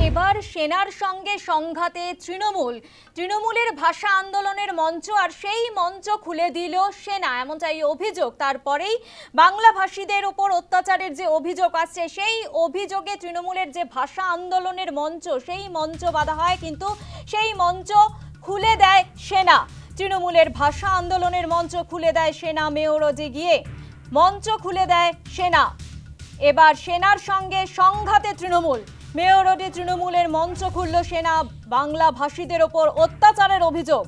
এবার সেনার সঙ্গে সংঘাতে তৃণমূলের ভাষা আন্দোলনের মঞ্চ আর সেই মঞ্চ খুলে দিল সেনা, এমনটাই অভিযোগ। তারপরেই বাংলাভাষীদের উপর অত্যাচারের যে অভিযোগ আসছে, সেই অভিযোগে তৃণমূলের যে ভাষা আন্দোলনের মঞ্চ, সেই মঞ্চ বাধা হয়, কিন্তু সেই মঞ্চ খুলে দেয় সেনা। তৃণমূলের ভাষা আন্দোলনের মঞ্চ খুলে দেয় সেনা, মেয়রজে গিয়ে মঞ্চ খুলে দেয় সেনা। এবার সেনার সঙ্গে সংঘাতে তৃণমূল, মেয়র রোডে তৃণমূলের মঞ্চ খুলল সেনা। বাংলা ভাষীদের ওপর অত্যাচারের অভিযোগ,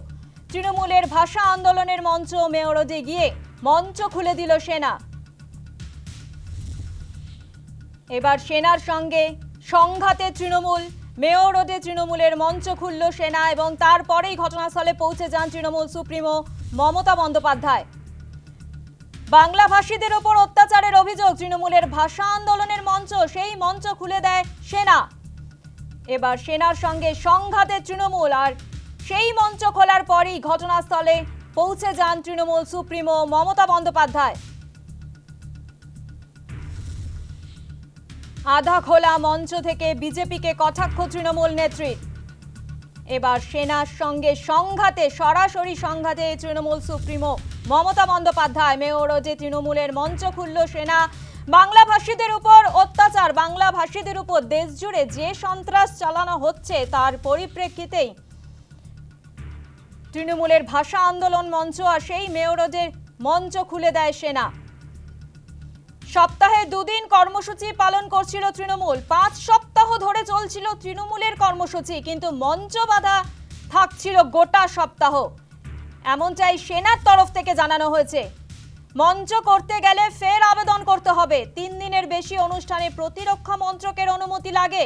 তৃণমূলের ভাষা আন্দোলনের মঞ্চ মেয়র রোডে গিয়ে মঞ্চ খুলে দিল সেনা। এবার সেনার সঙ্গে সংঘাতে তৃণমূল, মেয়র রোডে তৃণমূলের মঞ্চ খুলল সেনা এবং তারপরেই ঘটনাস্থলে পৌঁছে যান তৃণমূল সুপ্রিমো মমতা বন্দ্যোপাধ্যায়। বাংলাভাষীদের ওপর অত্যাচারের অভিযোগ, তৃণমূলের ভাষা আন্দোলনের মঞ্চ, সেই মঞ্চ খুলে দেয় সেনা। এবার সেনার সঙ্গে সংঘাতে তৃণমূল, আর সেই মঞ্চ খোলার পরই ঘটনাস্থলে পৌঁছে যান তৃণমূল সুপ্রিমো মমতা বন্দ্যোপাধ্যায়। আধা খোলা মঞ্চ থেকে বিজেপিকে কটাক্ষ তৃণমূল নেত্রী। এবার সেনার সঙ্গে সংঘাতে, সরাসরি সংঘাতে তৃণমূল সুপ্রিমো মমতা বন্দ্যোপাধ্যায়। মেয়র রোডে তৃণমূলের মঞ্চ খুলল সেনা। বাংলাভাষীদের উপর অত্যাচার, বাংলাভাষীদের উপর দেশ জুড়ে যে সন্ত্রাস চালানো হচ্ছে, তার পরিপ্রেক্ষিতেই তৃণমূলের ভাষা আন্দোলন মঞ্চ আর সেই মেয়র রোডের মঞ্চ খুলে দেয় সেনা। সপ্তাহে 2 দিন কর্মসূচি পালন করছিল তৃণমূল, 5 সপ্তাহ ধরে চলছিল তৃণমূলের কর্মসূচি, কিন্তু মঞ্চ বাধা থাকছিল গোটা সপ্তাহ, এমনটাই সেনার তরফ থেকে জানানো হয়েছে। মঞ্চ করতে গেলে ফের আবেদন করতে হবে, 3 দিনের বেশি অনুষ্ঠানে প্রতিরক্ষা মন্ত্রকের অনুমতি লাগে।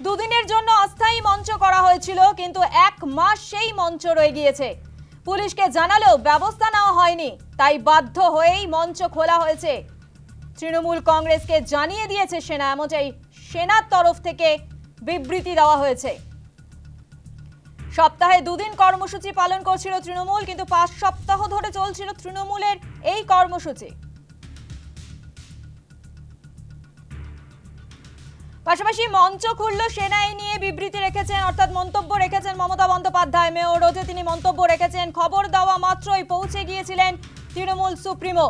2 দিনের জন্য অস্থায়ী মঞ্চ করা হয়েছিল, কিন্তু 1 মাস সেই মঞ্চ রয়ে গিয়েছে। পুলিশকে জানালেও ব্যবস্থা নেওয়া হয়নি, তাই বাধ্য হয়েই মঞ্চ খোলা হয়েছে। তৃণমূল কংগ্রেসকে জানিয়ে দিয়েছে সেনা, এমনটাই সেনার তরফ থেকে বিবৃতি দেওয়া হয়েছে। সপ্তাহে 2 দিন কর্মসূচি পালন করছিল তৃণমূল, কিন্তু 5 সপ্তাহ ধরে চলছিল তৃণমূলের এই কর্মসূচি। পাশাপাশি মঞ্চ খুলল সেনা, এই নিয়ে বিবৃতি রেখেছেন, অর্থাৎ মন্তব্য রেখেছেন মমতা বন্দ্যোপাধ্যায়। মেয়র রোডে তিনি মন্তব্য রেখেছেন, খবর দেওয়া মাত্রই পৌঁছে গিয়েছিলেন তৃণমূল সুপ্রিমো।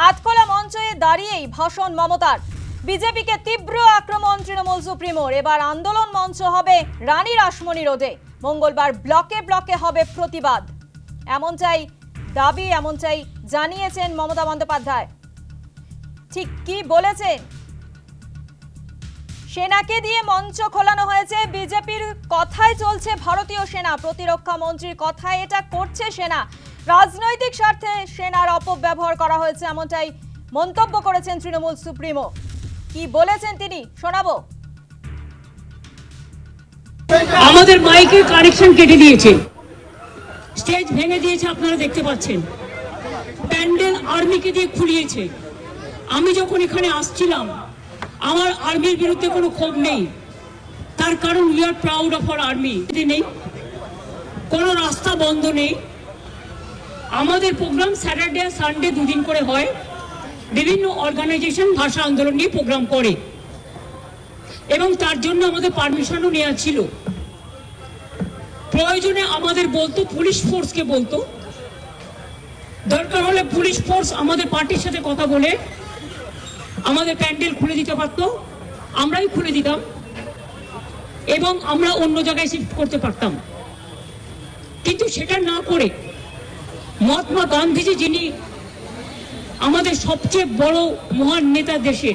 আধখোলা মঞ্চে দাঁড়িয়েই ভাষণ মমতার, বিজেপিকে তীব্র আক্রমণ তৃণমূল সুপ্রিমোর। এবার আন্দোলন মঞ্চ হবে রানী রাসমণি রোডে, মঙ্গলবার ব্লকে ব্লকে হবে প্রতিবাদ, এমনটাই দাবি, এমনটাই জানিয়েছেন মমতা বন্দ্যোপাধ্যায়। ঠিক কি বলেছেন? সেনাকে দিয়ে মঞ্চ খোলানো হয়েছে, বিজেপির কথায় চলছে ভারতীয় সেনা, প্রতিরক্ষা মন্ত্রীর কথায় এটা করছে সেনা, রাজনৈতিক স্বার্থে সেনার অপব্যবহার করা হয়েছে, এমনটাই মন্তব্য করেছেন তৃণমূল সুপ্রিমো। কি বলেছেন তিনি শোনাবো। আমাদের মাইকের কানেকশন কেটে দিয়েছে, স্টেজ ভেঙে দিয়েছে, আপনারা দেখতে পাচ্ছেন। প্যান্ডেল আর্মিকে দিয়ে খুলিয়েছে। আমি যখন এখানে আসছিলাম, আমার আর্মির বিরুদ্ধে কোনো ক্ষোভ নেই, তার কারণ we are proud of our army. নেই, কোনো রাস্তা বন্ধ নেই। আমাদের প্রোগ্রাম স্যাটারডে আর সানডে 2 দিন করে হয়। বিভিন্ন অর্গানাইজেশন ভাষা আন্দোলন নিয়ে প্রোগ্রাম করে এবং তার জন্য আমাদের পারমিশনও নেওয়া ছিল। প্রয়োজনে আমাদের বলতো, পুলিশ ফোর্সকে বলতো, দরকার হলে পুলিশ ফোর্স আমাদের পার্টির সাথে কথা বলে আমাদের প্যান্ডেল খুলে দিতে পারতো, আমরাই খুলে দিতাম এবং আমরা অন্য জায়গায় শিফট করতে পারতাম। কিন্তু সেটা না করে মহাত্মা গান্ধীজি, যিনি আমাদের সবচেয়ে বড় মহান নেতা দেশে,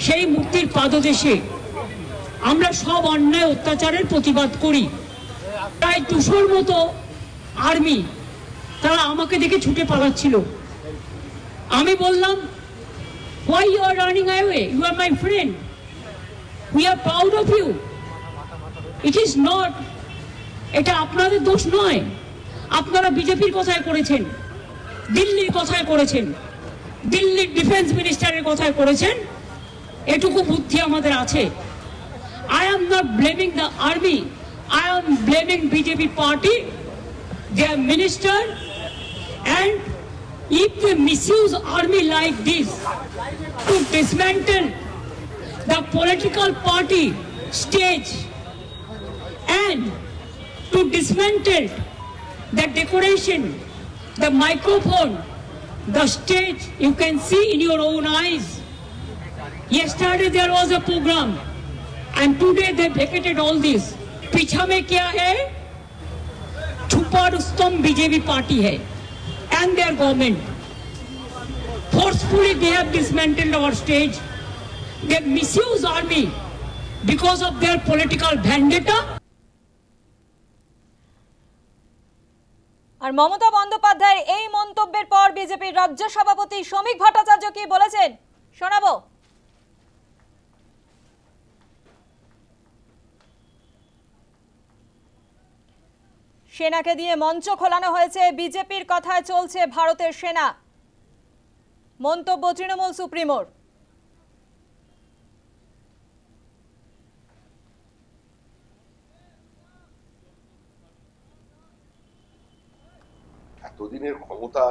সেই মুক্তির পাদদেশে আমরা সব অন্যায় অত্যাচারের প্রতিবাদ করি। প্রায় 200-র মতো আর্মি তারা আমাকে দেখে ছুটে পালাচ্ছিল। আমি বললাম, why you are running away? You are my friend. We are proud of you. It is not, এটা আপনাদের দোষ নয়। আপনারা বিজেপির কথায় করেছেন, দিল্লির কথায় করেছেন, দিল্লির ডিফেন্স মিনিস্টারের কথায় করেছেন, এটুকু বুদ্ধি আমাদের আছে। I am not blaming the army. I am blaming BJP party, their minister, and if they misuse army like this to dismantle the political party stage and to dismantle the decoration, the microphone, the stage. You can see in your own eyes. Yesterday there was a program and today they vacated all this. पीछा में क्या है? छुपा Rustam BJP party है and their government. Forcefully they have dismantled our stage. They misuse army because of their political vendetta. আর মমতা বন্দ্যোপাধ্যায়ের এই মন্তব্যের পর বিজেপির রাজ্য সভাপতি শ্রমিক ভট্টাচার্য কি বলেছেন শোনাবো। সেনাকে দিয়ে মঞ্চ খোলানো হয়েছে, বিজেপির কথায় চলছে ভারতের সেনা, মন্তব্য তৃণমূল সুপ্রিমোর। এতদিনের ক্ষমতা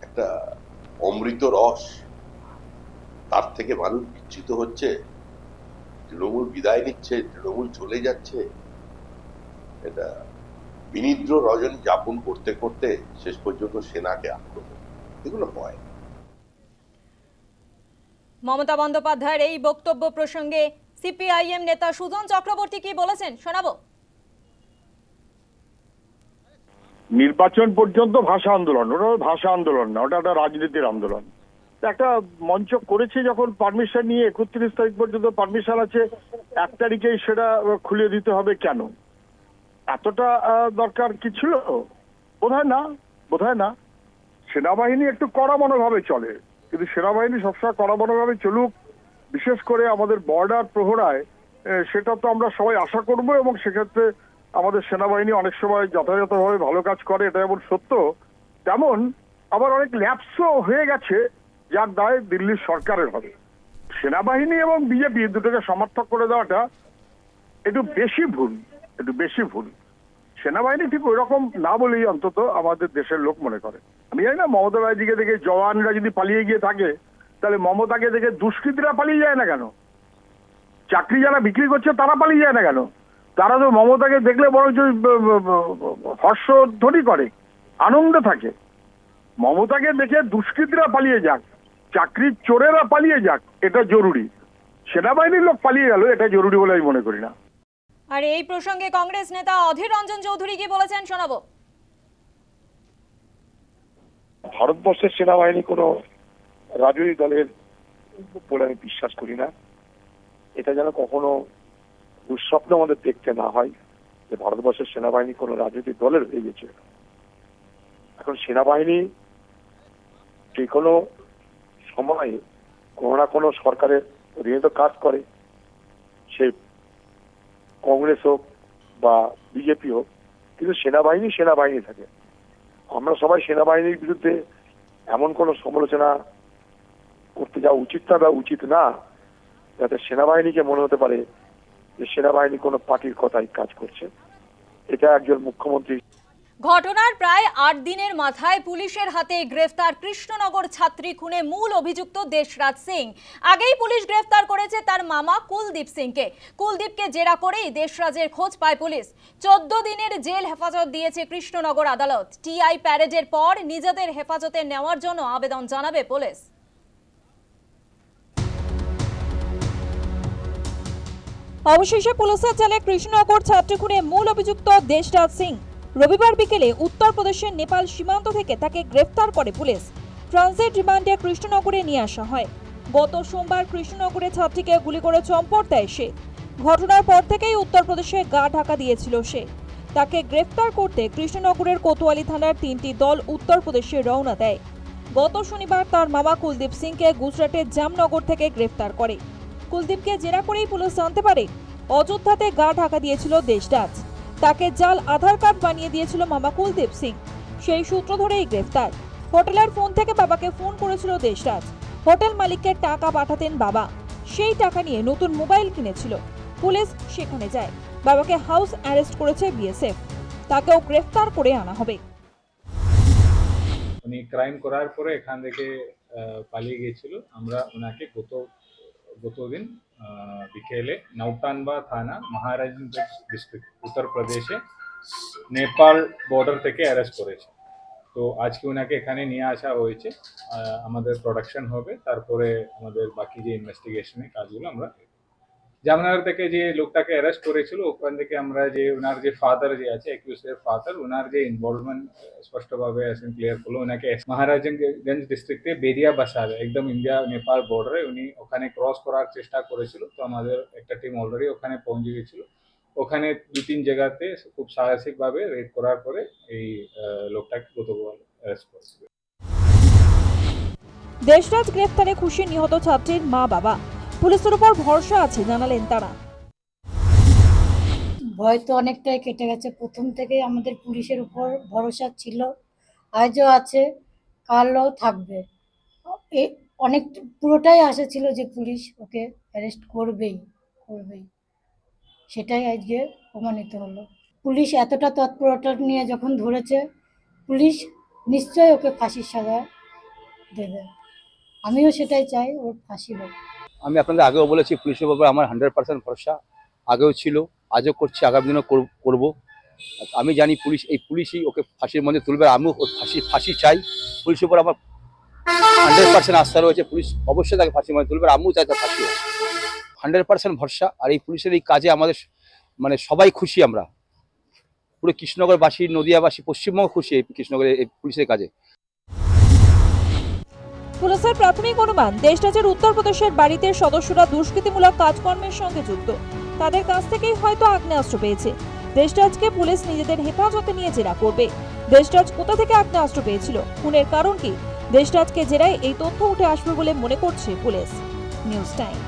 একটা অমৃত রস, তার থেকে মানুষ বিচ্যুত হচ্ছে, তৃণমূল বিদায় নিচ্ছে, তৃণমূল চলে যাচ্ছে। এটা বিনিদ্র রজনী যাপন করতে করতে শেষ পর্যন্ত সেনাকে আক্রমণ, এগুলো হয়। মমতা বন্দ্যোপাধ্যায়ের এই বক্তব্য প্রসঙ্গে সিপিআইএম নেতা সুজন চক্রবর্তী কি বলেছেন শোনাবো। নির্বাচন পর্যন্ত ভাষা আন্দোলন, ওটা ভাষা আন্দোলন না, ওটা একটা রাজনীতির আন্দোলন। একটা মঞ্চ করেছে যখন পারমিশন নিয়ে 31 তারিখ পর্যন্ত পারমিশন আছে, 1 তারিখেই সেটা খুলে দিতে হবে কেন? এতটা দরকার কি ছিল? বোধহয় না। সেনাবাহিনী একটু কড়া মনোভাবে চলে, কিন্তু সেনাবাহিনী সবসময় কড়া মনোভাবে চলুক, বিশেষ করে আমাদের বর্ডার প্রহরায়, সেটা তো আমরা সবাই আশা করবো। এবং সেক্ষেত্রে আমাদের সেনাবাহিনী অনেক সময় যথাযথভাবে ভালো কাজ করে, এটা যেমন সত্য, তেমন আবার অনেক ল্যাপসও হয়ে গেছে, যার দায় দিল্লির সরকারের হবে। সেনাবাহিনী এবং বিজেপি দুটোকে সমর্থক করে দেওয়াটা একটু বেশি ভুল। সেনাবাহিনী ঠিক ওই রকম না বলেই অন্তত আমাদের দেশের লোক মনে করে। আমি জানি না, মমতা ব্যানার্জিকে দেখে জওয়ানরা যদি পালিয়ে গিয়ে থাকে, তাহলে মমতাকে দেখে দুষ্কৃতীরা পালিয়ে যায় না কেন? চাকরি যারা বিক্রি করছে তারা পালিয়ে যায় না কেন? তারা তো মমতাকে দেখলে বরঞ্চ হর্ষধ্বনি করে, আনন্দে থাকে। মমতাকে দেখে দুষ্কৃতীরা পালিয়ে যাক, চাকরির চোরেরা পালিয়ে যাক, এটা জরুরি। সেনাবাহিনীর লোক পালিয়ে গেল, এটা জরুরি বলে আমি মনে করি না। আর এই প্রসঙ্গে কংগ্রেস নেতা অধীর রঞ্জন চৌধুরী কি বলেছেন শোনাবো। ভারতবর্ষের সেনাবাহিনী কোনো রাজনৈতিক দলের বলে আমি বিশ্বাস করি না। এটা যেন কখনো দুঃস্বপ্ন আমাদের দেখতে না হয় যে ভারতবর্ষের সেনাবাহিনী কোনো রাজনৈতিক দলের হয়ে গেছে। এখন সেনাবাহিনী যে কোনো সময়ে কোনো না কোনো সরকারের অধীনে তো কাজ করে, সে কংগ্রেস হোক বা বিজেপি হোক, কিন্তু সেনাবাহিনী থাকে। আমরা সবাই সেনাবাহিনীর বিরুদ্ধে এমন কোনো সমালোচনা করতে যাওয়া উচিত না যাতে সেনাবাহিনীকে মনে হতে পারে যে সেনাবাহিনী কোনো পার্টির কথাই কাজ করছে। এটা একজন মুখ্যমন্ত্রী। ঘটনার প্রায় 8 দিনের মাথায় পুলিশের হাতে গ্রেফতার কৃষ্ণনগর ছাত্রী খুনে মূল অভিযুক্ত দেশরাজ সিং। আগেই পুলিশ গ্রেফতার করেছে তার মামা কুলদীপ সিংকে। কুলদীপকে জেরা করেই দেশরাজের খোঁজ পায় পুলিশ। 14 দিনের জেল হেফাজত দিয়েছে কৃষ্ণনগর আদালত। টিআই প্যারেডের পর নিজেদের হেফাজতে নেওয়ার জন্য আবেদন জানাবে পুলিশ। অবশেষে পুলিশের জালে কৃষ্ণনগর ছাত্রী খুনে মূল অভিযুক্ত দেশরাজ সিং। রবিবার বিকেলে উত্তরপ্রদেশের নেপাল সীমান্ত থেকে তাকে গ্রেফতার করে পুলিশ। ট্রানজিট রিমান্ডে কৃষ্ণনগরে নিয়ে আসা হয়। গত সোমবার কৃষ্ণনগরে ছাত্রীকে গুলি করে চম্পট দেয় সে। ঘটনার পর থেকেই উত্তরপ্রদেশে গা ঢাকা দিয়েছিল সে। তাকে গ্রেফতার করতে কৃষ্ণনগরের কোতোয়ালি থানার 3টি দল উত্তরপ্রদেশে রওনা দেয়। গত শনিবার তার মামা কুলদীপ সিংকে গুজরাটের জামনগর থেকে গ্রেফতার করে। কুলদীপকে জেরা করেই পুলিশ জানতে পারে অযোধ্যাতে গা ঢাকা দিয়েছিল দেশরাজ। তাকে জাল আধার কার্ড বানিয়ে দিয়েছিল মামা কুলদীপ সিং। সেই সূত্র ধরেই গ্রেফতার। হোটেলের ফোন থেকে বাবাকে ফোন করেছিল দেশরাজ। হোটেল মালিককে টাকা পাঠাতেন বাবা। সেই টাকা নিয়ে নতুন মোবাইল কিনেছিল। পুলিশ সেখানে যায়। বাবাকে হাউস অ্যারেস্ট করেছে বিএসএফ। তাকেও গ্রেফতার করে আনা হবে। উনি ক্রাইম করার পরে এখান থেকে পালিয়ে গিয়েছিল। আমরা ওনাকে গত গতদিন বিকেলে নৌটানবা থানা মহারাজগঞ্জ ডিস্ট্রিক্ট উত্তর প্রদেশে নেপাল বর্ডার থেকে অ্যারেস্ট করেছে। তো আজকে ওনাকে এখানে নিয়ে আসা হয়েছে, আমাদের প্রোডাকশন হবে, তারপরে আমাদের বাকি যে ইনভেস্টিগেশনের কাজগুলো আমরা জামনগর থেকে যে লোকটাকে অ্যারেস্ট করেছিল ওখান থেকে আমরা যে ওনার যে ফাদার যে আছে অ্যাকিউজের ফাদার ওনার যে ইনভলভমেন্ট স্পষ্টভাবে ক্লিয়ার করলো। ওনাকে মহারাজগঞ্জ ডিস্ট্রিক্টে বেরিয়া বাসাবে একদম ইন্ডিয়া নেপাল বর্ডারে উনি ওখানে ক্রস করার চেষ্টা করেছিল। তো আমাদের একটা টিম অলরেডি ওখানে পৌঁছে গেছিল। ওখানে 2-3 জায়গাতে খুব সাহসিকভাবে রেড করার পরে এই লোকটাকে গতকাল অ্যারেস্ট করেছিল। দেশরাজ গ্রেফতারে খুশি নিহত ছাত্রীর মা বাবা, পুলিশের উপর ভরসা আছে জানালেন তারা। ভয় তো অনেকটাই কেটে গেছে, প্রথম থেকেই আমাদের পুলিশের উপর ভরসা ছিল, আজও আছে, কালও থাকবে। অনেক পুরোটাই আশা ছিল যে পুলিশ ওকে অ্যারেস্ট করবেই, সেটাই আজকে প্রমাণিত হলো। পুলিশ এতটা তৎপরতা নিয়ে যখন ধরেছে, পুলিশ নিশ্চয়ই ওকে ফাঁসির সাজা দেবে। আমিও সেটাই চাই, ওর ফাঁসি হোক। আমি আপনাদের আগেও বলেছি পুলিশের ব্যাপারে আমার 100% ভরসা, আগেও ছিল, আজও করছি, আগামী দিনও করব। আমি জানি পুলিশই ওকে ফাঁসির মধ্যে তুলবে, আমিও ওর ফাঁসি চাই। পুলিশের উপর আমার 100% আস্থা রয়েছে, পুলিশ অবশ্যই তাকে ফাঁসির মধ্যে তুলবে, আমিও চাই তার ফাঁসি হোক। 100% ভরসা। আর এই পুলিশের এই কাজে আমাদের সবাই খুশি, আমরা পুরো কৃষ্ণনগরবাসী, নদিয়াবাসী, পশ্চিমবঙ্গ খুশি এই কৃষ্ণনগরের এই পুলিশের কাজে। পুলিশের প্রাথমিক অনুমান দেশরাজের উত্তরপ্রদেশের বাড়িতে সদস্যরা দুষ্কৃতিমূলক কাজকর্মের সঙ্গে যুক্ত, তাদের কাছ থেকেই হয়তো আগ্নেয়াস্ত্র পেয়েছে। দেশরাজকে পুলিশ নিজেদের হেফাজতে নিয়ে জেরা করবে। দেশরাজ কোথা থেকে আগ্নেয়াস্ত্র পেয়েছিল, খুনের কারণ কি, দেশরাজকে জেরায় এই তথ্য উঠে আসবে বলে মনে করছে পুলিশ। News time.